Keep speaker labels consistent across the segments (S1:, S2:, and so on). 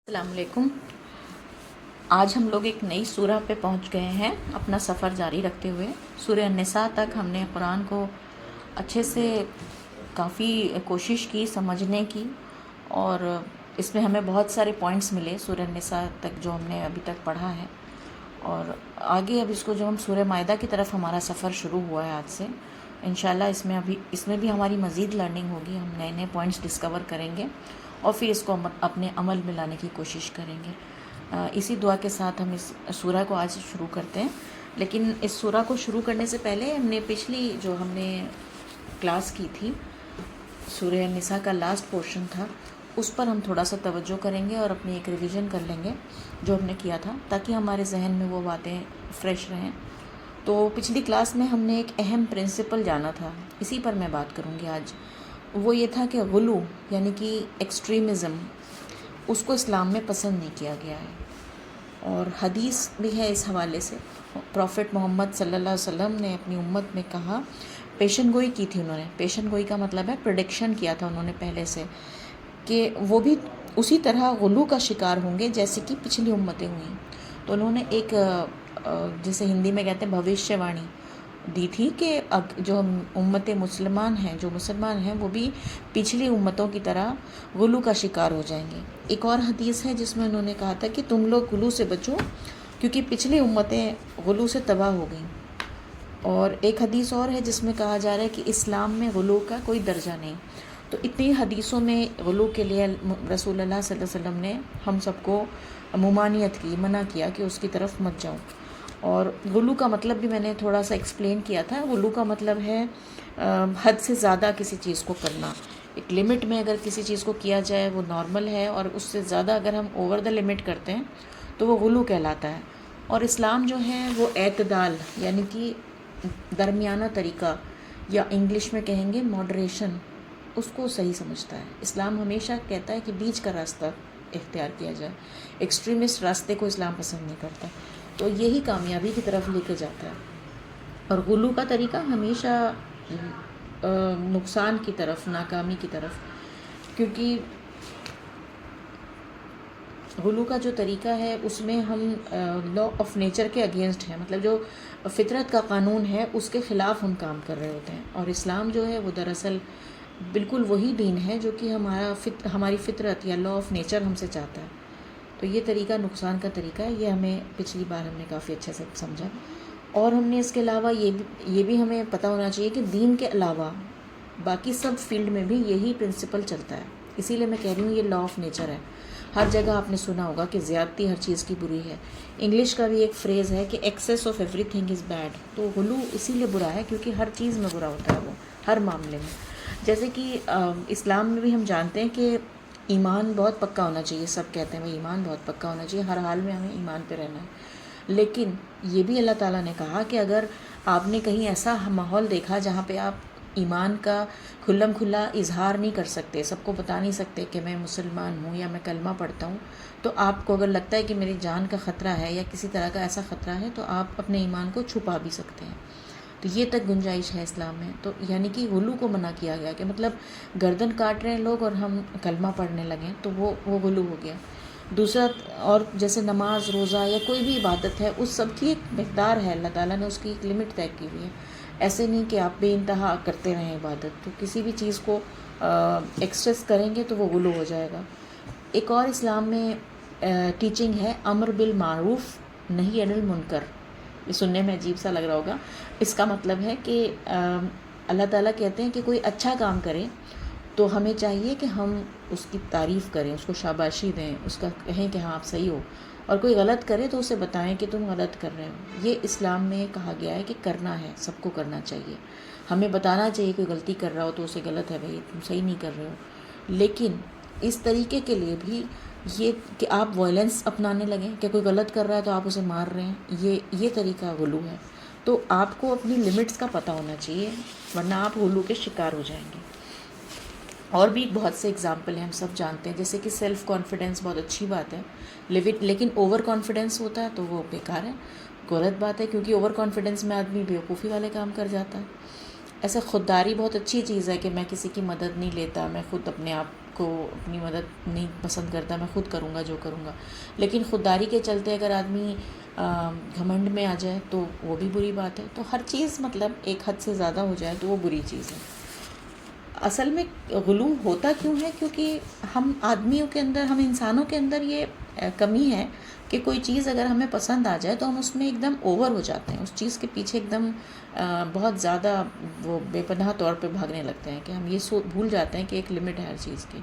S1: السلام علیکم۔ آج ہم لوگ ایک نئی سورہ پہ پہنچ گئے ہیں اپنا سفر جاری رکھتے ہوئے۔ سورہ النساء تک ہم نے قرآن کو اچھے سے کافی کوشش کی سمجھنے کی، اور اس میں ہمیں بہت سارے پوائنٹس ملے سورہ النساء تک جو ہم نے ابھی تک پڑھا ہے، اور آگے اب اس کو جو ہم سورہ مائدہ کی طرف ہمارا سفر شروع ہوا ہے آج سے، انشاءاللہ اس میں بھی ہماری مزید لرننگ ہوگی، ہم نئے نئے پوائنٹس ڈسکور کریں گے اور پھر اس کو اپنے عمل میں لانے کی کوشش کریں گے۔ اسی دعا کے ساتھ ہم اس سورہ کو آج شروع کرتے ہیں، لیکن اس سورہ کو شروع کرنے سے پہلے ہم نے پچھلی جو ہم نے کلاس کی تھی، سورہ النساء کا لاسٹ پورشن تھا، اس پر ہم تھوڑا سا توجہ کریں گے اور اپنی ایک ریویژن کر لیں گے جو ہم نے کیا تھا، تاکہ ہمارے ذہن میں وہ باتیں فریش رہیں۔ تو پچھلی کلاس میں ہم نے ایک اہم پرنسپل جانا تھا، اسی پر میں بات کروں گی آج۔ وہ یہ تھا کہ غلو یعنی کہ ایکسٹریمزم، اس کو اسلام میں پسند نہیں کیا گیا ہے، اور حدیث بھی ہے اس حوالے سے۔ پروفٹ محمد صلی اللہ علیہ وسلم نے اپنی امت میں کہا، پیشن گوئی کی تھی انہوں نے، پیشن گوئی کا مطلب ہے پریڈکشن کیا تھا انہوں نے پہلے سے، کہ وہ بھی اسی طرح غلو کا شکار ہوں گے جیسے کہ پچھلی امتیں ہوئیں۔ تو انہوں نے ایک جسے ہندی میں کہتے ہیں بھوشیہ وانی دی تھی کہ جو امت مسلمان ہیں، جو مسلمان ہیں، وہ بھی پچھلی امتوں کی طرح غلو کا شکار ہو جائیں گے۔ ایک اور حدیث ہے جس میں انہوں نے کہا تھا کہ تم لوگ غلو سے بچو، کیونکہ پچھلی امتیں غلو سے تباہ ہو گئیں۔ اور ایک حدیث اور ہے جس میں کہا جا رہا ہے کہ اسلام میں غلو کا کوئی درجہ نہیں۔ تو اتنی حدیثوں میں غلو کے لیے رسول اللہ صلی اللہ علیہ وسلم نے ہم سب کو ممانعت کی، منع کیا کہ اس کی طرف مت جاؤ۔ اور غلو کا مطلب بھی میں نے تھوڑا سا ایکسپلین کیا تھا۔ غلو کا مطلب ہے حد سے زیادہ کسی چیز کو کرنا۔ ایک لمٹ میں اگر کسی چیز کو کیا جائے وہ نارمل ہے، اور اس سے زیادہ اگر ہم اوور دا لمٹ کرتے ہیں تو وہ غلو کہلاتا ہے۔ اور اسلام جو ہے وہ اعتدال یعنی کہ درمیانہ طریقہ، یا انگلش میں کہیں گے ماڈریشن، اس کو صحیح سمجھتا ہے۔ اسلام ہمیشہ کہتا ہے کہ بیچ کا راستہ اختیار کیا جائے، ایکسٹریمسٹ راستے کو اسلام پسند نہیں کرتا، تو یہی کامیابی کی طرف لے کے جاتا ہے۔ اور غلو کا طریقہ ہمیشہ نقصان کی طرف، ناکامی کی طرف، کیونکہ غلو کا جو طریقہ ہے اس میں ہم لا آف نیچر کے اگینسٹ ہیں، مطلب جو فطرت کا قانون ہے اس کے خلاف ہم کام کر رہے ہوتے ہیں۔ اور اسلام جو ہے وہ دراصل بالکل وہی دین ہے جو کہ ہماری فطرت یا لا آف نیچر ہم سے چاہتا ہے۔ تو یہ طریقہ نقصان کا طریقہ ہے، یہ ہمیں پچھلی بار ہم نے کافی اچھے سے سمجھا۔ اور ہم نے اس کے علاوہ یہ بھی ہمیں پتہ ہونا چاہیے کہ دین کے علاوہ باقی سب فیلڈ میں بھی یہی پرنسپل چلتا ہے۔ اسی لیے میں کہہ رہی ہوں یہ لا آف نیچر ہے۔ ہر جگہ آپ نے سنا ہوگا کہ زیادتی ہر چیز کی بری ہے۔ انگلش کا بھی ایک فریز ہے کہ access of every thing is bad. تو غلو اسی لیے برا ہے کیونکہ ہر چیز میں برا ہوتا ہے وہ، ہر معاملے میں۔ جیسے کہ اسلام میں بھی ہم جانتے ہیں کہ ایمان بہت پکا ہونا چاہیے، سب کہتے ہیں بھائی ایمان بہت پکا ہونا چاہیے، ہر حال میں ہمیں ایمان پہ رہنا ہے۔ لیکن یہ بھی اللہ تعالیٰ نے کہا کہ اگر آپ نے کہیں ایسا ماحول دیکھا جہاں پہ آپ ایمان کا کھلم کھلا اظہار نہیں کر سکتے، سب کو بتا نہیں سکتے کہ میں مسلمان ہوں یا میں کلمہ پڑھتا ہوں، تو آپ کو اگر لگتا ہے کہ میری جان کا خطرہ ہے یا کسی طرح کا ایسا خطرہ ہے تو آپ اپنے ایمان کو چھپا بھی سکتے ہیں۔ تو یہ تک گنجائش ہے اسلام میں۔ تو یعنی کہ غلو کو منع کیا گیا کہ مطلب گردن کاٹ رہے ہیں لوگ اور ہم کلمہ پڑھنے لگیں تو وہ غلو ہو گیا۔ دوسرا، اور جیسے نماز، روزہ یا کوئی بھی عبادت ہے، اس سب کی ایک مقدار ہے، اللہ تعالیٰ نے اس کی ایک لمٹ طے کی ہوئی ہے۔ ایسے نہیں کہ آپ بے انتہا کرتے رہیں عبادت، تو کسی بھی چیز کو ایکسیس کریں گے تو وہ غلو ہو جائے گا۔ ایک اور اسلام میں ٹیچنگ ہے امر بالمعروف نہی عن المنکر۔ یہ سننے میں عجیب سا لگ رہا ہوگا، اس کا مطلب ہے کہ اللہ تعالیٰ کہتے ہیں کہ کوئی اچھا کام کرے تو ہمیں چاہیے کہ ہم اس کی تعریف کریں، اس کو شاباشی دیں، اس کا کہیں کہ ہاں آپ صحیح ہو، اور کوئی غلط کرے تو اسے بتائیں کہ تم غلط کر رہے ہو۔ یہ اسلام میں کہا گیا ہے کہ کرنا ہے، سب کو کرنا چاہیے، ہمیں بتانا چاہیے کوئی غلطی کر رہا ہو تو اسے غلط ہے بھائی تم صحیح نہیں کر رہے ہو۔ لیکن اس طریقے کے لیے بھی یہ کہ آپ وائلنس اپنانے لگیں کہ کوئی غلط کر رہا ہے تو آپ اسے مار رہے ہیں، یہ طریقہ غلو ہے۔ تو آپ کو اپنی لمٹس کا پتہ ہونا چاہیے، ورنہ آپ غلو کے شکار ہو جائیں گے۔ اور بھی بہت سے اگزامپل ہیں، ہم سب جانتے ہیں، جیسے کہ سیلف کانفیڈنس بہت اچھی بات ہے، لیکن اوور کانفیڈنس ہوتا ہے تو وہ بیکار ہے، غلط بات ہے، کیونکہ اوور کانفیڈنس میں آدمی بیوقوفی والے کام کر جاتا ہے۔ ایسے خودداری بہت اچھی چیز ہے کہ میں کسی کی مدد نہیں لیتا، میں خود اپنے آپ کو اپنی مدد نہیں پسند کرتا، میں خود کروں گا جو کروں گا. لیکن خودداری کے چلتے اگر آدمی گھمنڈ میں آ جائے تو وہ بھی بری بات ہے. تو ہر چیز مطلب ایک حد سے زیادہ ہو جائے تو وہ بری چیز ہے. اصل میں غلو ہوتا کیوں ہے؟ کیونکہ ہم آدمیوں کے اندر، ہم انسانوں کے اندر یہ کمی ہے کہ کوئی چیز اگر ہمیں پسند آ جائے تو ہم اس میں ایک دم اوور ہو جاتے ہیں، اس چیز کے پیچھے ایک دم بہت زیادہ وہ بے پناہ طور پہ بھاگنے لگتے ہیں کہ ہم یہ بھول جاتے ہیں کہ ایک لمٹ ہے ہر چیز کی.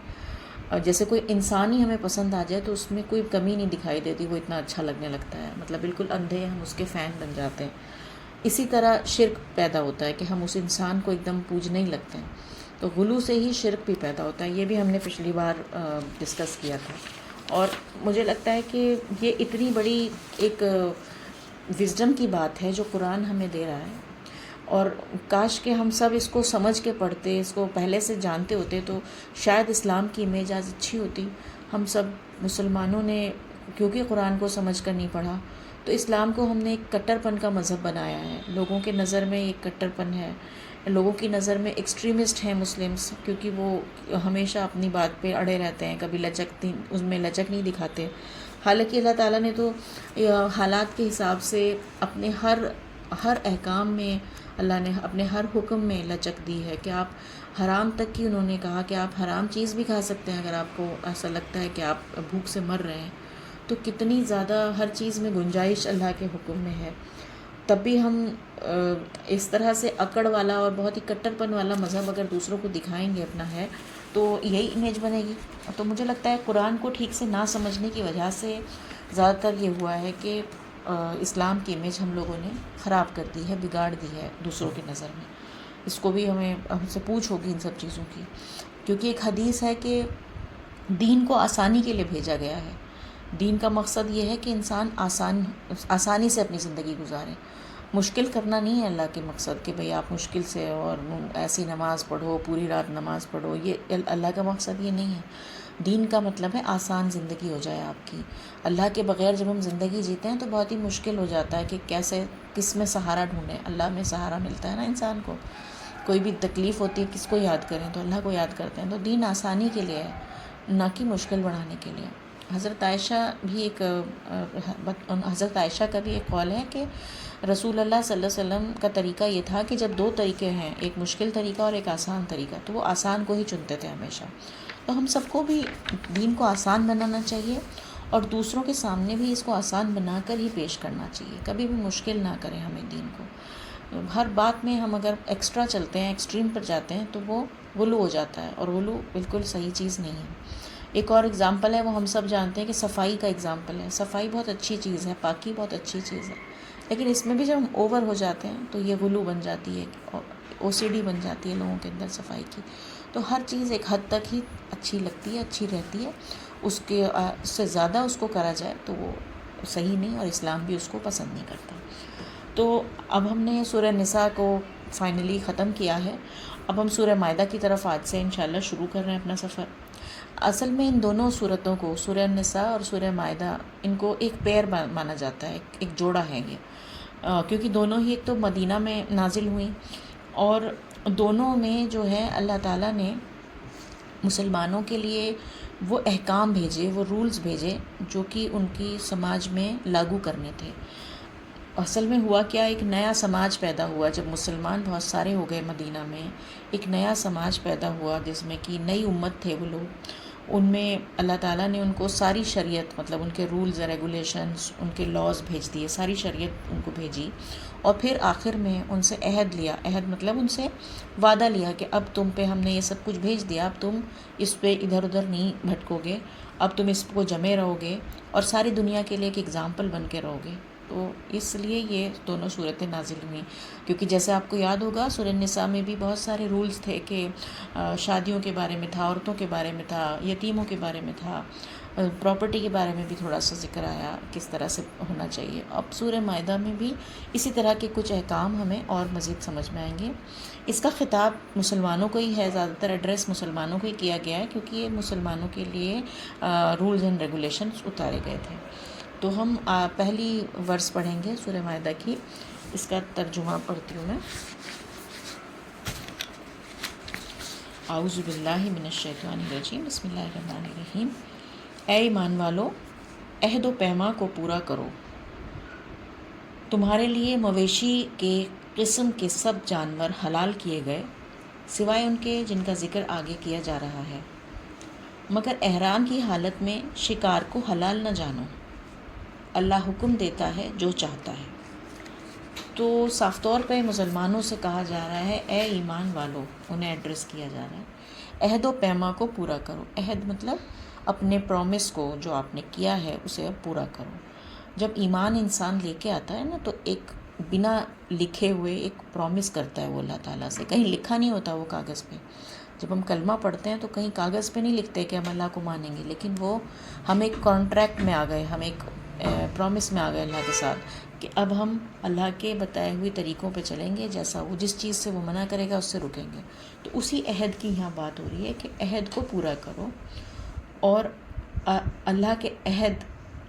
S1: جیسے کوئی انسان ہی ہمیں پسند آ جائے تو اس میں کوئی کمی نہیں دکھائی دیتی، وہ اتنا اچھا لگنے لگتا ہے، مطلب بالکل اندھے ہم اس کے فین بن جاتے ہیں. اسی طرح شرک پیدا ہوتا ہے کہ ہم اس انسان کو ایک دم پوجنے ہی لگتے ہیں. تو غلو سے ہی شرک بھی پیدا ہوتا ہے. یہ بھی ہم نے پچھلی بار ڈسکس کیا تھا. اور مجھے لگتا ہے کہ یہ اتنی بڑی ایک وزڈم کی بات ہے جو قرآن ہمیں دے رہا ہے، اور کاش کہ ہم سب اس کو سمجھ کے پڑھتے، اس کو پہلے سے جانتے ہوتے تو شاید اسلام کی امیج آج اچھی ہوتی. ہم سب مسلمانوں نے کیونکہ قرآن کو سمجھ کر نہیں پڑھا تو اسلام کو ہم نے ایک کٹر پن کا مذہب بنایا ہے. لوگوں کے نظر میں ایک کٹر پن ہے، لوگوں کی نظر میں ایکسٹریمسٹ ہیں مسلمس، کیونکہ وہ ہمیشہ اپنی بات پہ اڑے رہتے ہیں، کبھی اس میں لچک نہیں دکھاتے. حالانکہ اللہ تعالیٰ نے تو حالات کے حساب سے اپنے ہر احکام میں، اللہ نے اپنے ہر حکم میں لچک دی ہے کہ آپ حرام تک کی انہوں نے کہا کہ آپ حرام چیز بھی کھا سکتے ہیں اگر آپ کو ایسا لگتا ہے کہ آپ بھوک سے مر رہے ہیں. تو کتنی زیادہ ہر چیز میں گنجائش اللہ کے حکم میں ہے. تب بھی ہم اس طرح سے اکڑ والا اور بہت ہی کٹر پن والا مذہب اگر دوسروں کو دکھائیں گے اپنا ہے تو یہی امیج بنے گی. تو مجھے لگتا ہے قرآن کو ٹھیک سے نہ سمجھنے کی وجہ سے زیادہ تر یہ ہوا ہے کہ اسلام کی امیج ہم لوگوں نے خراب کر دی ہے، بگاڑ دی ہے دوسروں کی نظر میں. اس کو بھی ہم سے پوچھ ہوگی ان سب چیزوں کی، کیونکہ ایک حدیث ہے کہ دین کو آسانی کے لیے بھیجا گیا ہے. دین کا مقصد یہ ہے کہ انسان آسانی سے اپنی زندگی گزارے. مشکل کرنا نہیں ہے اللہ کے مقصد کہ بھئی آپ مشکل سے اور ایسی نماز پڑھو، پوری رات نماز پڑھو، یہ اللہ کا مقصد یہ نہیں ہے. دین کا مطلب ہے آسان زندگی ہو جائے آپ کی. اللہ کے بغیر جب ہم زندگی جیتے ہیں تو بہت ہی مشکل ہو جاتا ہے کہ کیسے کس میں سہارا ڈھونڈیں. اللہ میں سہارا ملتا ہے نا انسان کو. کوئی بھی تکلیف ہوتی ہے کس کو یاد کریں؟ تو اللہ کو یاد کرتے ہیں. تو دین آسانی کے لیے ہے، نہ کہ مشکل بڑھانے کے لیے. حضرت عائشہ کا بھی ایک قول ہے کہ رسول اللہ صلی اللہ علیہ وسلم کا طریقہ یہ تھا کہ جب دو طریقے ہیں، ایک مشکل طریقہ اور ایک آسان طریقہ، تو وہ آسان کو ہی چنتے تھے ہمیشہ. تو ہم سب کو بھی دین کو آسان بنانا چاہیے اور دوسروں کے سامنے بھی اس کو آسان بنا کر ہی پیش کرنا چاہیے. کبھی بھی مشکل نہ کریں ہمیں دین کو. ہر بات میں ہم اگر ایکسٹرا چلتے ہیں، ایکسٹریم پر جاتے ہیں تو وہ غلو ہو جاتا ہے، اور غلو بالکل صحیح چیز نہیں ہے. ایک اور اگزامپل ہے، وہ ہم سب جانتے ہیں کہ صفائی کا اگزامپل ہے. صفائی بہت اچھی چیز ہے، پاکی بہت اچھی چیز ہے، لیکن اس میں بھی جب ہم اوور ہو جاتے ہیں تو یہ غلو بن جاتی ہے، او سی ڈی بن جاتی ہے لوگوں کے اندر صفائی کی. تو ہر چیز ایک حد تک ہی اچھی لگتی ہے، اچھی رہتی ہے. اس سے زیادہ اس کو کرا جائے تو وہ صحیح نہیں، اور اسلام بھی اس کو پسند نہیں کرتا. تو اب ہم نے سورہ نساء کو فائنلی ختم کیا ہے. اب ہم سورہ مائدہ کی طرف آج سے انشاءاللہ شروع کر رہے ہیں اپنا سفر. اصل میں ان دونوں صورتوں کو، سورہ نساء اور سورہ مائدہ، ان کو ایک پیر مانا جاتا ہے، ایک جوڑا ہے یہ. کیونکہ دونوں ہی ایک تو مدینہ میں نازل ہوئیں، اور دونوں میں جو ہے اللہ تعالیٰ نے مسلمانوں کے لیے وہ احکام بھیجے، وہ رولز بھیجے جو کہ ان کی سماج میں لاگو کرنے تھے. اصل میں ہوا کیا، ایک نیا سماج پیدا ہوا جب مسلمان بہت سارے ہو گئے مدینہ میں. ایک نیا سماج پیدا ہوا جس میں کہ نئی امت تھے وہ لوگ. ان میں اللہ تعالیٰ نے ان کو ساری شریعت، مطلب ان کے رولز ریگولیشنز، ان کے لاز بھیج دیے، ساری شریعت ان کو بھیجی. اور پھر آخر میں ان سے عہد لیا. عہد مطلب ان سے وعدہ لیا کہ اب تم پہ ہم نے یہ سب کچھ بھیج دیا، اب تم اس پہ ادھر ادھر نہیں بھٹکو گے، اب تم اس کو جمے رہو گے اور ساری دنیا کے لیے ایک ایگزامپل بن کے رہو گے. تو اس لیے یہ دونوں صورتیں نازل ہوئیں. کیونکہ جیسے آپ کو یاد ہوگا سورہ نساء میں بھی بہت سارے رولز تھے کہ شادیوں کے بارے میں تھا، عورتوں کے بارے میں تھا، یتیموں کے بارے میں تھا، پراپرٹی کے بارے میں بھی تھوڑا سا ذکر آیا کس طرح سے ہونا چاہیے. اب سورہ مائدہ میں بھی اسی طرح کے کچھ احکام ہمیں اور مزید سمجھ میں آئیں گے. اس کا خطاب مسلمانوں کو ہی ہے، زیادہ تر ایڈریس مسلمانوں کو ہی کیا گیا ہے، کیونکہ یہ مسلمانوں کے لیے رولز اینڈ ریگولیشنز اتارے گئے تھے. تو ہم پہلی ورس پڑھیں گے سورہ مائدہ کی. اس کا ترجمہ پڑھتی ہوں میں. اعوذ باللہ من الشیطان الرجیم، بسم اللہ الرحمن الرحیم۔ اے ایمان والو، عہد و پیما کو پورا کرو۔ تمہارے لیے مویشی کے قسم کے سب جانور حلال کیے گئے، سوائے ان کے جن کا ذکر آگے کیا جا رہا ہے، مگر احرام کی حالت میں شکار کو حلال نہ جانو۔ اللہ حکم دیتا ہے جو چاہتا ہے۔ تو صاف طور پہ مسلمانوں سے کہا جا رہا ہے اے ایمان والو، انہیں ایڈریس کیا جا رہا ہے، عہد و پیما کو پورا کرو۔ عہد مطلب اپنے پرومس کو جو آپ نے کیا ہے اسے اب پورا کرو۔ جب ایمان انسان لے کے آتا ہے نا تو ایک بنا لکھے ہوئے ایک پرومس کرتا ہے وہ اللہ تعالیٰ سے، کہیں لکھا نہیں ہوتا وہ کاغذ پہ۔ جب ہم کلمہ پڑھتے ہیں تو کہیں کاغذ پہ نہیں لکھتے کہ ہم اللہ کو مانیں گے، لیکن وہ ہم ایک کانٹریکٹ میں آ گئے، ہم ایک پرومس میں آ گئے اللہ کے ساتھ کہ اب ہم اللہ کے بتائے ہوئے طریقوں پہ چلیں گے، جیسا وہ جس چیز سے وہ منع کرے گا اس سے رکیں گے۔ تو اسی عہد کی یہاں بات ہو رہی ہے کہ عہد کو پورا کرو۔ اور اللہ کے عہد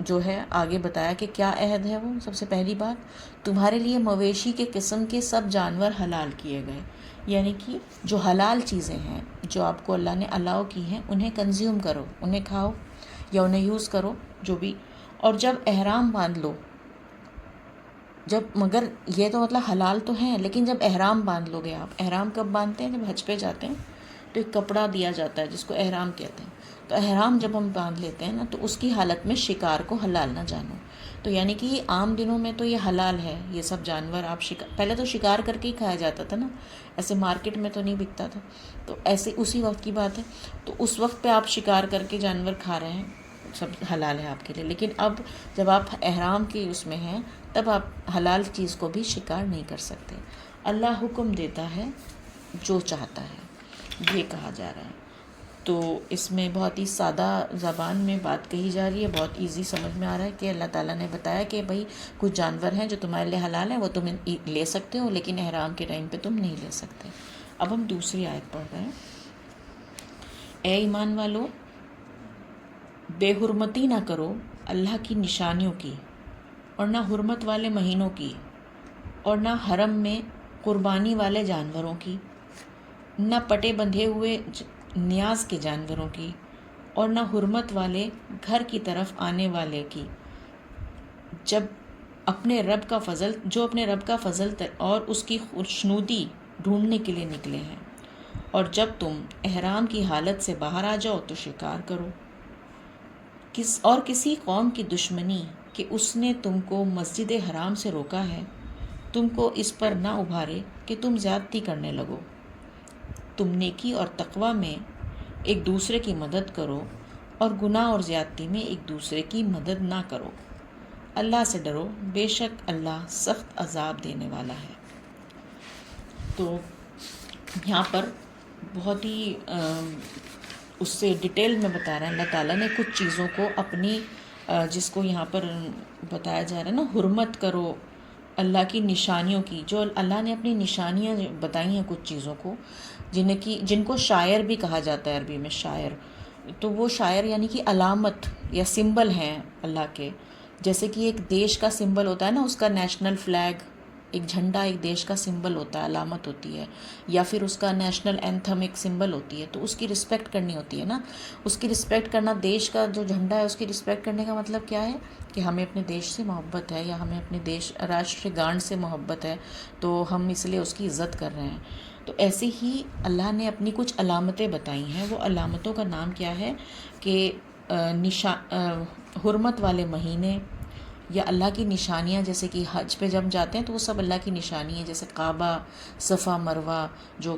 S1: جو ہے آگے بتایا کہ کیا عہد ہے وہ۔ سب سے پہلی بات، تمہارے لیے مویشی کے قسم کے سب جانور حلال کیے گئے، یعنی کہ جو حلال چیزیں ہیں جو آپ کو اللہ نے الاؤ کی ہیں انہیں کنزیوم کرو، انہیں کھاؤ یا انہیں یوز کرو جو بھی۔ اور جب احرام باندھ لو، مگر یہ تو مطلب حلال تو ہیں، لیکن جب احرام باندھ لو گے، آپ احرام کب باندھتے ہیں؟ جب حج پہ جاتے ہیں تو ایک کپڑا دیا جاتا ہے جس کو احرام کہتے ہیں۔ تو احرام جب ہم باندھ لیتے ہیں نا تو اس کی حالت میں شکار کو حلال نہ جانو۔ تو یعنی کہ یہ عام دنوں میں تو یہ حلال ہے، یہ سب جانور آپ پہلے تو شکار کر کے ہی کھایا جاتا تھا نا، ایسے مارکیٹ میں تو نہیں بکتا تھا۔ تو ایسے اسی وقت کی بات ہے، تو اس وقت پہ آپ شکار کر کے جانور کھا رہے ہیں، سب حلال ہے آپ کے لیے۔ لیکن اب جب آپ احرام کی اس میں ہیں تب آپ حلال چیز کو بھی شکار نہیں کر سکتے۔ اللہ حکم دیتا ہے جو چاہتا ہے، یہ کہا جا رہا ہے۔ تو اس میں بہت ہی سادہ زبان میں بات کہی جا رہی ہے، بہت ایزی سمجھ میں آ رہا ہے کہ اللہ تعالیٰ نے بتایا کہ بھائی کچھ جانور ہیں جو تمہارے لیے حلال ہیں، وہ تم لے سکتے ہو، لیکن احرام کے ٹائم پہ تم نہیں لے سکتے۔ اب ہم دوسری آیت پڑھ رہے ہیں۔ اے ایمان والو، بے حرمتی نہ کرو اللہ کی نشانیوں کی، اور نہ حرمت والے مہینوں کی، اور نہ حرم میں قربانی والے جانوروں کی، نہ پٹے بندھے ہوئے نیاز کے جانوروں کی، اور نہ حرمت والے گھر کی طرف آنے والے کی، جو اپنے رب کا فضل اور اس کی خوشنودی ڈھونڈنے کے لیے نکلے ہیں، اور جب تم احرام کی حالت سے باہر آ جاؤ تو شکار کرو۔ اور کسی قوم کی دشمنی کہ اس نے تم کو مسجد حرام سے روکا ہے، تم کو اس پر نہ ابھارے کہ تم زیادتی کرنے لگو۔ تم نیکی اور تقوی میں ایک دوسرے کی مدد کرو، اور گناہ اور زیادتی میں ایک دوسرے کی مدد نہ کرو۔ اللہ سے ڈرو، بے شک اللہ سخت عذاب دینے والا ہے۔ تو یہاں پر بہت ہی اس سے ڈیٹیل میں بتا رہا ہے اللہ تعالیٰ نے کچھ چیزوں کو اپنی جس کو یہاں پر بتایا جا رہا ہے نا، حرمت کرو اللہ کی نشانیوں کی، جو اللہ نے اپنی نشانیاں بتائی ہیں کچھ چیزوں کو، جن کو شاعر بھی کہا جاتا ہے عربی میں، شاعر۔ تو وہ شاعر یعنی کہ علامت یا سمبل ہیں اللہ کے، جیسے کہ ایک دیش کا سمبل ہوتا ہے نا، اس کا نیشنل فلیگ، ایک جھنڈا ایک دیش کا سمبل ہوتا ہے، علامت ہوتی ہے، یا پھر اس کا نیشنل اینتھم ایک سمبل ہوتی ہے، تو اس کی رسپیکٹ کرنی ہوتی ہے نا۔ اس کی رسپیکٹ کرنا، دیش کا جو جھنڈا ہے اس کی رسپیکٹ کرنے کا مطلب کیا ہے کہ ہمیں اپنے دیش سے محبت ہے، یا ہمیں اپنے راشٹر گان سے محبت ہے، تو ہم اس لیے اس کی عزت کر رہے ہیں۔ تو ایسے ہی اللہ نے اپنی کچھ علامتیں بتائی ہیں، وہ علامتوں کا نام کیا ہے کہ حرمت والے مہینے یا اللہ کی نشانیاں، جیسے کہ حج پہ جب جاتے ہیں تو وہ سب اللہ کی نشانی ہیں، جیسے کعبہ، صفا مروہ، جو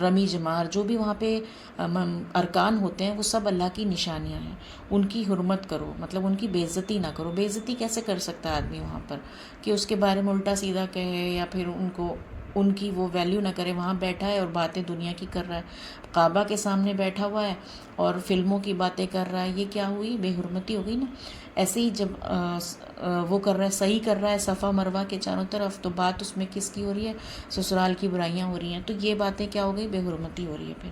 S1: رمی جمار، جو بھی وہاں پہ ارکان ہوتے ہیں وہ سب اللہ کی نشانیاں ہیں، ان کی حرمت کرو، مطلب ان کی بے عزتی نہ کرو۔ بے عزتی کیسے کر سکتا ہے آدمی وہاں پر کہ اس کے بارے میں الٹا سیدھا کہے، یا پھر ان کی وہ ویلیو نہ کرے۔ وہاں بیٹھا ہے اور باتیں دنیا کی کر رہا ہے، کعبہ کے سامنے بیٹھا ہوا ہے اور فلموں کی باتیں کر رہا ہے، یہ کیا ہوئی؟ بے حرمتی ہو گئی نا۔ ایسے ہی جب وہ کر رہا ہے، صحیح کر رہا ہے صفا مروہ کے چاروں طرف، تو بات اس میں کس کی ہو رہی ہے؟ سسرال کی برائیاں ہو رہی ہیں، تو یہ باتیں کیا ہو گئی؟ بے حرمتی ہو رہی ہے۔ پھر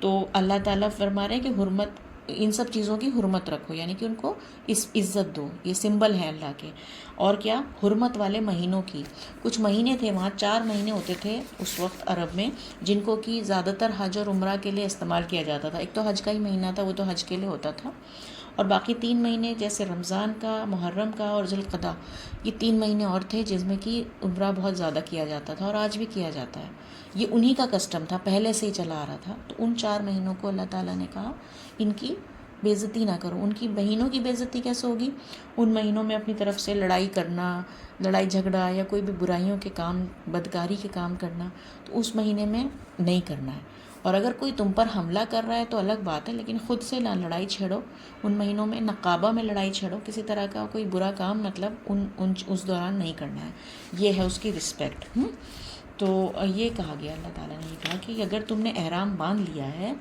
S1: تو اللہ تعالیٰ فرما رہے ہیں کہ حرمت ان سب چیزوں کی حرمت رکھو، یعنی کہ ان کو اس عزت دو، یہ سمبل ہیں اللہ کے۔ اور کیا، حرمت والے مہینوں کی، کچھ مہینے تھے وہاں، 4 مہینے ہوتے تھے اس وقت عرب میں، جن کو کہ زیادہ تر حج اور عمرہ کے لیے استعمال کیا جاتا تھا۔ ایک تو حج کا ہی مہینہ تھا، وہ تو حج کے لیے ہوتا تھا، اور باقی 3 مہینے جیسے رمضان کا، محرم کا اور ذی القعدہ، یہ 3 مہینے اور تھے جس میں کہ عمرہ بہت زیادہ کیا جاتا تھا، اور آج بھی کیا جاتا ہے۔ یہ انہی کا کسٹم تھا، پہلے سے ہی چلا آ رہا تھا۔ تو ان 4 مہینوں کو اللہ تعالیٰ نے کہا ان کی بے عزتی نہ کرو۔ ان کی مہینوں کی بے عزتی کیسے ہوگی؟ ان مہینوں میں اپنی طرف سے لڑائی کرنا، لڑائی جھگڑا یا کوئی بھی برائیوں کے کام، بدکاری کے کام کرنا، تو اس مہینے میں نہیں کرنا ہے۔ اور اگر کوئی تم پر حملہ کر رہا ہے تو الگ بات ہے، لیکن خود سے نہ لڑائی چھیڑو ان مہینوں میں، نہ کعبہ میں لڑائی چھیڑو، کسی طرح کا کوئی برا کام مطلب اس دوران نہیں کرنا ہے۔ یہ ہے اس کی رسپیکٹ۔ تو یہ کہا گیا، اللہ تعالیٰ نے یہ کہا کہ اگر تم نے احرام باندھ لیا ہے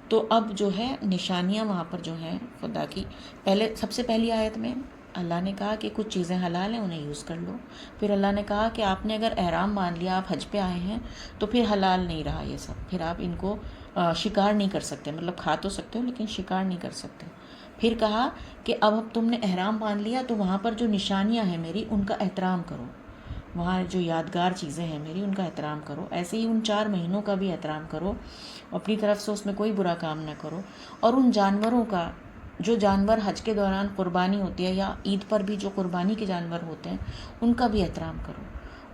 S1: تو اب جو ہے نشانیاں وہاں پر جو ہیں خدا کی، پہلے سب سے پہلی آیت میں اللہ نے کہا کہ کچھ چیزیں حلال ہیں انہیں یوز کر لو۔ پھر اللہ نے کہا کہ آپ نے اگر احرام باندھ لیا، آپ حج پہ آئے ہیں، تو پھر حلال نہیں رہا یہ سب، پھر آپ ان کو شکار نہیں کر سکتے، مطلب کھا تو سکتے ہو لیکن شکار نہیں کر سکتے۔ پھر کہا کہ اب تم نے احرام باندھ لیا تو وہاں پر جو نشانیاں ہیں میری ان کا احترام کرو، وہاں جو یادگار چیزیں ہیں میری ان کا احترام کرو۔ ایسے ہی ان 4 مہینوں کا بھی احترام کرو، اپنی طرف سے اس میں کوئی برا کام نہ کرو۔ اور ان جانوروں کا، جو جانور حج کے دوران قربانی ہوتی ہے یا عید پر بھی جو قربانی کے جانور ہوتے ہیں، ان کا بھی احترام کرو۔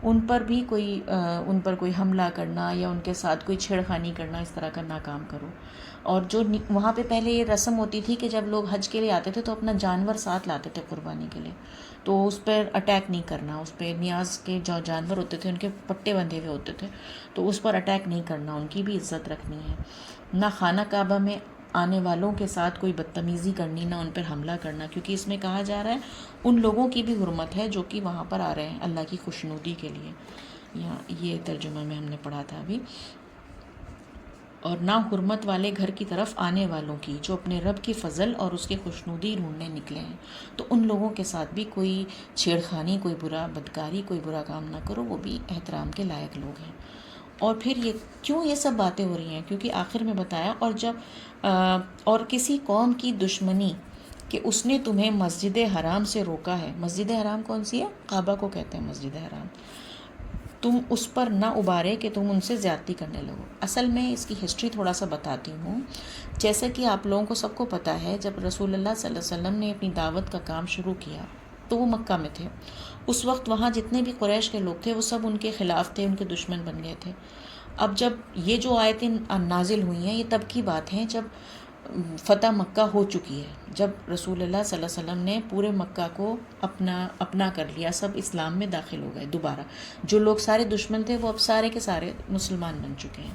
S1: ان پر بھی ان پر کوئی حملہ کرنا یا ان کے ساتھ کوئی چھیڑخانی کرنا، اس طرح کا نہ کام کرو۔ اور جو وہاں پہ پہلے یہ رسم ہوتی تھی کہ جب لوگ حج کے لیے آتے تھے تو اپنا جانور ساتھ لاتے تھے قربانی کے لیے، تو اس پر اٹیک نہیں کرنا، اس پہ نیاز کے جو جانور ہوتے تھے ان کے پٹے بندھے ہوئے ہوتے تھے، تو اس پر اٹیک نہیں کرنا، ان کی بھی عزت رکھنی ہے۔ نہ خانہ کعبہ میں آنے والوں کے ساتھ کوئی بدتمیزی کرنی، نہ ان پر حملہ کرنا، کیونکہ اس میں کہا جا رہا ہے ان لوگوں کی بھی حرمت ہے جو کہ وہاں پر آ رہے ہیں اللہ کی خوشنودی کے لیے۔ یہ ترجمہ میں ہم نے پڑھا تھا ابھی۔ اور نہ حرمت والے گھر کی طرف آنے والوں کی جو اپنے رب کی فضل اور اس کی خوشنودی ڈھونڈنے نکلے ہیں، تو ان لوگوں کے ساتھ بھی کوئی چھیڑخانی، کوئی برا بدکاری، کوئی برا کام نہ کرو، وہ بھی احترام کے لائق لوگ ہیں۔ اور پھر یہ کیوں یہ سب باتیں ہو رہی ہیں؟ کیونکہ آخر میں بتایا، اور کسی قوم کی دشمنی کہ اس نے تمہیں مسجد حرام سے روکا ہے۔ مسجد حرام کون سی ہے؟ کعبہ کو کہتے ہیں مسجد حرام۔ تم اس پر نہ ابھارے کہ تم ان سے زیادتی کرنے لگو۔ اصل میں اس کی ہسٹری تھوڑا سا بتاتی ہوں۔ جیسا کہ آپ لوگوں کو سب کو پتہ ہے، جب رسول اللہ صلی اللہ علیہ وسلم نے اپنی دعوت کا کام شروع کیا تو وہ مکہ میں تھے۔ اس وقت وہاں جتنے بھی قریش کے لوگ تھے وہ سب ان کے خلاف تھے، ان کے دشمن بن گئے تھے۔ اب جب یہ جو آیتیں نازل ہوئی ہیں، یہ تب کی بات ہیں جب فتح مکہ ہو چکی ہے، جب رسول اللہ صلی اللہ علیہ وسلم نے پورے مکہ کو اپنا کر لیا، سب اسلام میں داخل ہو گئے دوبارہ۔ جو لوگ سارے دشمن تھے وہ اب سارے کے سارے مسلمان بن چکے ہیں۔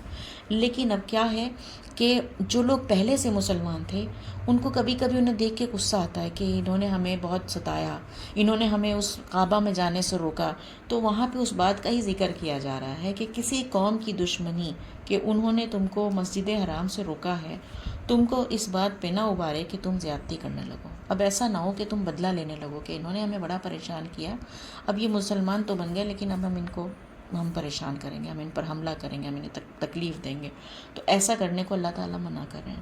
S1: لیکن اب کیا ہے کہ جو لوگ پہلے سے مسلمان تھے ان کو کبھی کبھی انہیں دیکھ کے غصہ آتا ہے کہ انہوں نے ہمیں بہت ستایا، انہوں نے ہمیں اس کعبہ میں جانے سے روکا۔ تو وہاں پہ اس بات کا ہی ذکر کیا جا رہا ہے کہ کسی قوم کی دشمنی کہ انہوں نے تم کو مسجد حرام سے روکا ہے، تم کو اس بات پہ نہ ابھارے کہ تم زیادتی کرنے لگو۔ اب ایسا نہ ہو کہ تم بدلہ لینے لگو کہ انہوں نے ہمیں بڑا پریشان کیا، اب یہ مسلمان تو بن گئے لیکن اب ہم پریشان کریں گے، ہم ان پر حملہ کریں گے، ہم انہیں تکلیف دیں گے۔ تو ایسا کرنے کو اللہ تعالیٰ منع کر رہے ہیں۔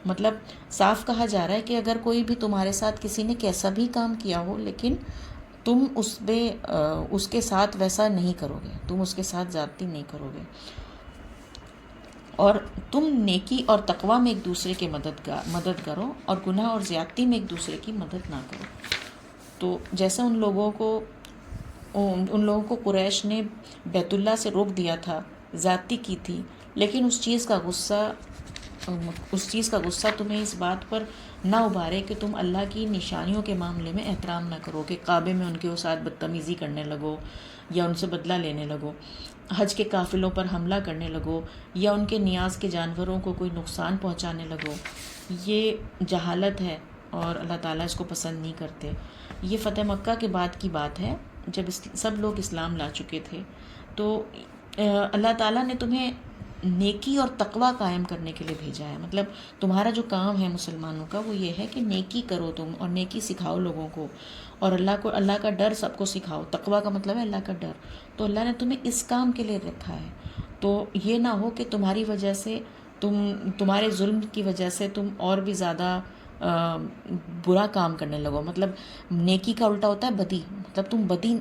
S1: مطلب صاف کہا جا رہا ہے کہ اگر کوئی بھی تمہارے ساتھ کسی نے کیسا بھی کام کیا ہو، لیکن تم اس کے ساتھ ویسا نہیں کرو گے، تم اس کے ساتھ زیادتی نہیں کرو گے، اور تم نیکی اور تقوی میں ایک دوسرے کے مدد کرو، اور گناہ اور زیادتی میں ایک دوسرے کی مدد نہ کرو۔ تو جیسا ان لوگوں کو قریش نے بیت اللہ سے روک دیا تھا، زیادتی کی تھی، لیکن اس چیز کا غصہ تمہیں اس بات پر نہ ابھارے کہ تم اللہ کی نشانیوں کے معاملے میں احترام نہ کرو، کہ کعبے میں ان کے ساتھ بدتمیزی کرنے لگو یا ان سے بدلہ لینے لگو، حج کے قافلوں پر حملہ کرنے لگو، یا ان کے نیاز کے جانوروں کو کوئی نقصان پہنچانے لگو۔ یہ جہالت ہے اور اللہ تعالیٰ اس کو پسند نہیں کرتے۔ یہ فتح مکہ کے بعد کی بات ہے، جب سب لوگ اسلام لا چکے تھے، تو اللہ تعالیٰ نے تمہیں نیکی اور تقوی قائم کرنے کے لیے بھیجا ہے۔ مطلب تمہارا جو کام ہے مسلمانوں کا وہ یہ ہے کہ نیکی کرو تم، اور نیکی سکھاؤ لوگوں کو، اور اللہ کا ڈر سب کو سکھاؤ۔ تقوی کا مطلب ہے اللہ کا ڈر۔ تو اللہ نے تمہیں اس کام کے لیے رکھا ہے، تو یہ نہ ہو کہ تمہاری وجہ سے تمہارے ظلم کی وجہ سے تم اور بھی زیادہ برا کام کرنے لگو. مطلب نیکی کا الٹا ہوتا ہے بدی. مطلب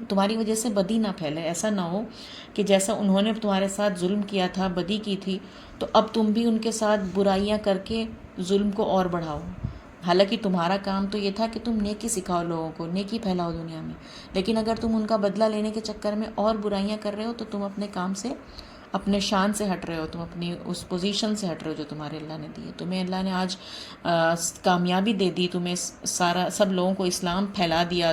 S1: تمہاری وجہ سے بدی نہ پھیلے. ایسا نہ ہو کہ جیسا انہوں نے تمہارے ساتھ ظلم کیا تھا, بدی کی تھی, تو اب تم بھی ان کے ساتھ برائیاں کر کے ظلم کو اور بڑھاؤ. حالانکہ تمہارا کام تو یہ تھا کہ تم نیکی سکھاؤ لوگوں کو, نیکی پھیلاؤ دنیا میں. لیکن اگر تم ان کا بدلہ لینے کے چکر میں اور برائیاں کر رہے ہو تو تم اپنے کام سے, اپنے شان سے ہٹ رہے ہو, تم اپنی اس پوزیشن سے ہٹ رہے ہو جو تمہارے اللہ نے دی ہے. تمہیں اللہ نے آج کامیابی دے دی, تمہیں سب لوگوں کو اسلام پھیلا دیا,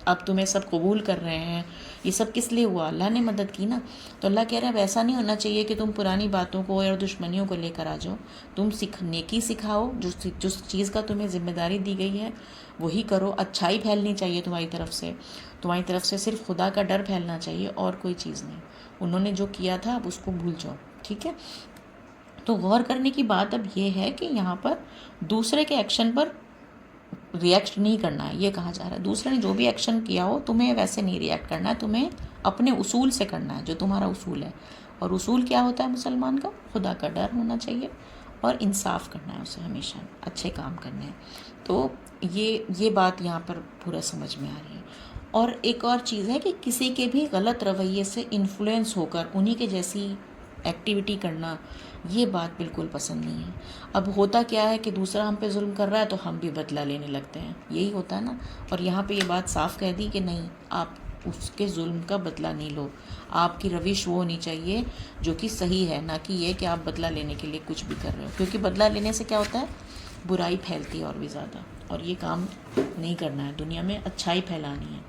S1: اب تمہیں سب قبول کر رہے ہیں. یہ سب کس لیے ہوا؟ اللہ نے مدد کی نا. تو اللہ کہہ رہا ہے ویسا نہیں ہونا چاہیے کہ تم پرانی باتوں کو اور دشمنیوں کو لے کر آ جاؤ. تم نیکی سکھاؤ, جس چیز کا تمہیں ذمہ داری دی گئی ہے وہی کرو. اچھائی پھیلنی چاہیے تمہاری طرف سے صرف خدا کا ڈر پھیلنا چاہیے اور کوئی چیز نہیں. انہوں نے جو کیا تھا اب اس کو بھول جاؤ, ٹھیک ہے. تو غور کرنے کی بات اب یہ ہے کہ یہاں پر دوسرے کے ایکشن پر ریئیکٹ نہیں کرنا ہے. یہ کہا جا رہا ہے دوسرے نے جو بھی ایکشن کیا ہو تمہیں ویسے نہیں ریئیکٹ کرنا ہے, تمہیں اپنے اصول سے کرنا ہے جو تمہارا اصول ہے. اور اصول کیا ہوتا ہے مسلمان کا؟ خدا کا ڈر ہونا چاہیے اور انصاف کرنا ہے اسے, ہمیشہ اچھے کام کرنے ہیں. تو یہ بات یہاں پر پورا سمجھ میں آ رہی ہے. اور ایک اور چیز ہے کہ کسی کے بھی غلط رویے سے انفلوئنس ہو کر انہی کے جیسی ایکٹیویٹی کرنا, یہ بات بالکل پسند نہیں ہے. اب ہوتا کیا ہے کہ دوسرا ہم پہ ظلم کر رہا ہے تو ہم بھی بدلہ لینے لگتے ہیں, یہی ہوتا ہے نا. اور یہاں پہ یہ بات صاف کہہ دی کہ نہیں, آپ اس کے ظلم کا بدلہ نہیں لو. آپ کی روش وہ ہونی چاہیے جو کہ صحیح ہے, نہ کہ یہ کہ آپ بدلہ لینے کے لیے کچھ بھی کر رہے ہو. کیونکہ بدلہ لینے سے کیا ہوتا ہے؟ برائی پھیلتی ہے اور بھی زیادہ, اور یہ کام نہیں کرنا ہے. دنیا میں اچھائی پھیلانی ہے,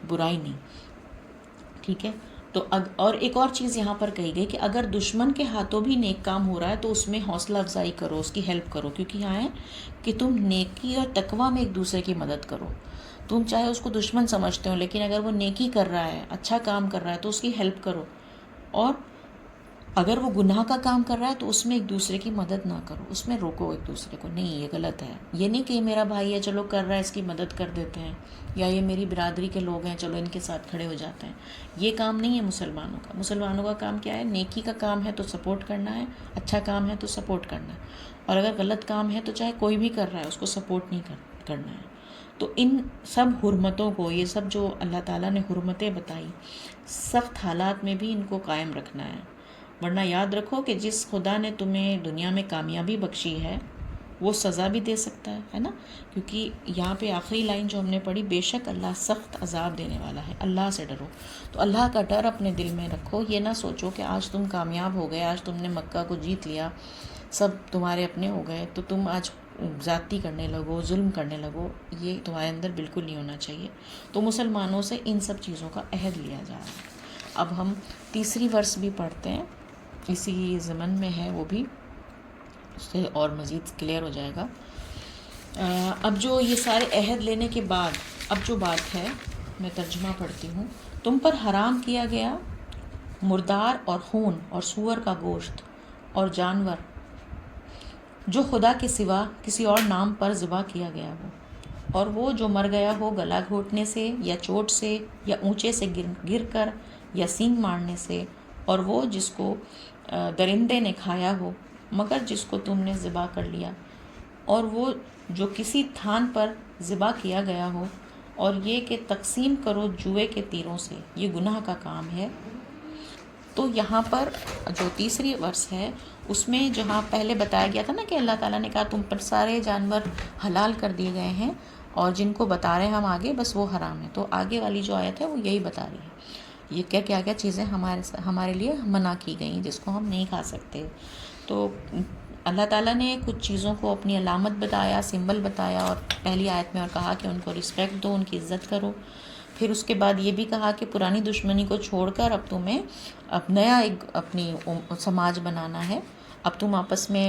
S1: برائی نہیں, ٹھیک ہے. تو اور ایک اور چیز یہاں پر کہی گئی کہ اگر دشمن کے ہاتھوں بھی نیک کام ہو رہا ہے تو اس میں حوصلہ افزائی کرو, اس کی ہیلپ کرو. کیونکہ یہاں ہے کہ تم نیکی اور تقویٰ میں ایک دوسرے کی مدد کرو. تم چاہے اس کو دشمن سمجھتے ہو, لیکن اگر وہ نیکی کر رہا ہے, اچھا کام کر رہا ہے تو اس کی ہیلپ کرو. اور اگر وہ گناہ کا کام کر رہا ہے تو اس میں ایک دوسرے کی مدد نہ کرو, اس میں روکو ایک دوسرے کو. نہیں, یہ غلط ہے. یہ نہیں کہ یہ میرا بھائی ہے چلو کر رہا ہے اس کی مدد کر دیتے ہیں, یا یہ میری برادری کے لوگ ہیں چلو ان کے ساتھ کھڑے ہو جاتے ہیں. یہ کام نہیں ہے مسلمانوں کا. مسلمانوں کا کام کیا ہے؟ نیکی کا کام ہے تو سپورٹ کرنا ہے, اچھا کام ہے تو سپورٹ کرنا ہے. اور اگر غلط کام ہے تو چاہے کوئی بھی کر رہا ہے اس کو سپورٹ نہیں کرنا ہے. تو ان سب حرمتوں کو, یہ سب جو اللہ تعالیٰ نے حرمتیں بتائی, سخت حالات میں بھی ان کو قائم رکھنا ہے. ورنہ یاد رکھو کہ جس خدا نے تمہیں دنیا میں کامیابی بخشی ہے وہ سزا بھی دے سکتا ہے نا. کیونکہ یہاں پہ آخری لائن جو ہم نے پڑھی, بے شک اللہ سخت عذاب دینے والا ہے. اللہ سے ڈرو. تو اللہ کا ڈر اپنے دل میں رکھو. یہ نہ سوچو کہ آج تم کامیاب ہو گئے, آج تم نے مکہ کو جیت لیا, سب تمہارے اپنے ہو گئے تو تم آج زیادتی کرنے لگو, ظلم کرنے لگو. یہ تمہارے اندر بالکل نہیں ہونا چاہیے. تو مسلمانوں سے ان سب چیزوں کا عہد لیا جا رہا ہے. اب ہم تیسری ورس بھی پڑھتے ہیں, اسی ضمن میں ہے وہ بھی, اس سے اور مزید کلیئر ہو جائے گا. اب جو یہ سارے عہد لینے کے بعد اب جو بات ہے, میں ترجمہ پڑھتی ہوں. تم پر حرام کیا گیا مردار اور خون اور سور کا گوشت اور جانور جو خدا کے سوا کسی اور نام پر ذبح کیا گیا ہو, اور وہ جو مر گیا ہو گلا گھونٹنے سے یا چوٹ سے یا اونچے سے گر کر یا سینگ مارنے سے, اور وہ جس کو درندے نے کھایا ہو مگر جس کو تم نے ذبح کر لیا, اور وہ جو کسی تھان پر ذبح کیا گیا ہو, اور یہ کہ تقسیم کرو جوئے کے تیروں سے, یہ گناہ کا کام ہے. تو یہاں پر جو تیسری ورس ہے اس میں جہاں پہلے بتایا گیا تھا نا کہ اللہ تعالیٰ نے کہا تم پر سارے جانور حلال کر دیے گئے ہیں, اور جن کو بتا رہے ہیں ہم آگے بس وہ حرام ہے. تو آگے والی جو آیت ہے وہ یہی بتا رہی ہے, یہ کیا چیزیں ہمارے لیے منع کی گئی جس کو ہم نہیں کھا سکتے. تو اللہ تعالیٰ نے کچھ چیزوں کو اپنی علامت بتایا, سمبل بتایا, اور پہلی آیت میں اور کہا کہ ان کو رسپیکٹ دو, ان کی عزت کرو. پھر اس کے بعد یہ بھی کہا کہ پرانی دشمنی کو چھوڑ کر اب تمہیں اب نیا ایک اپنی سماج بنانا ہے. اب تم آپس میں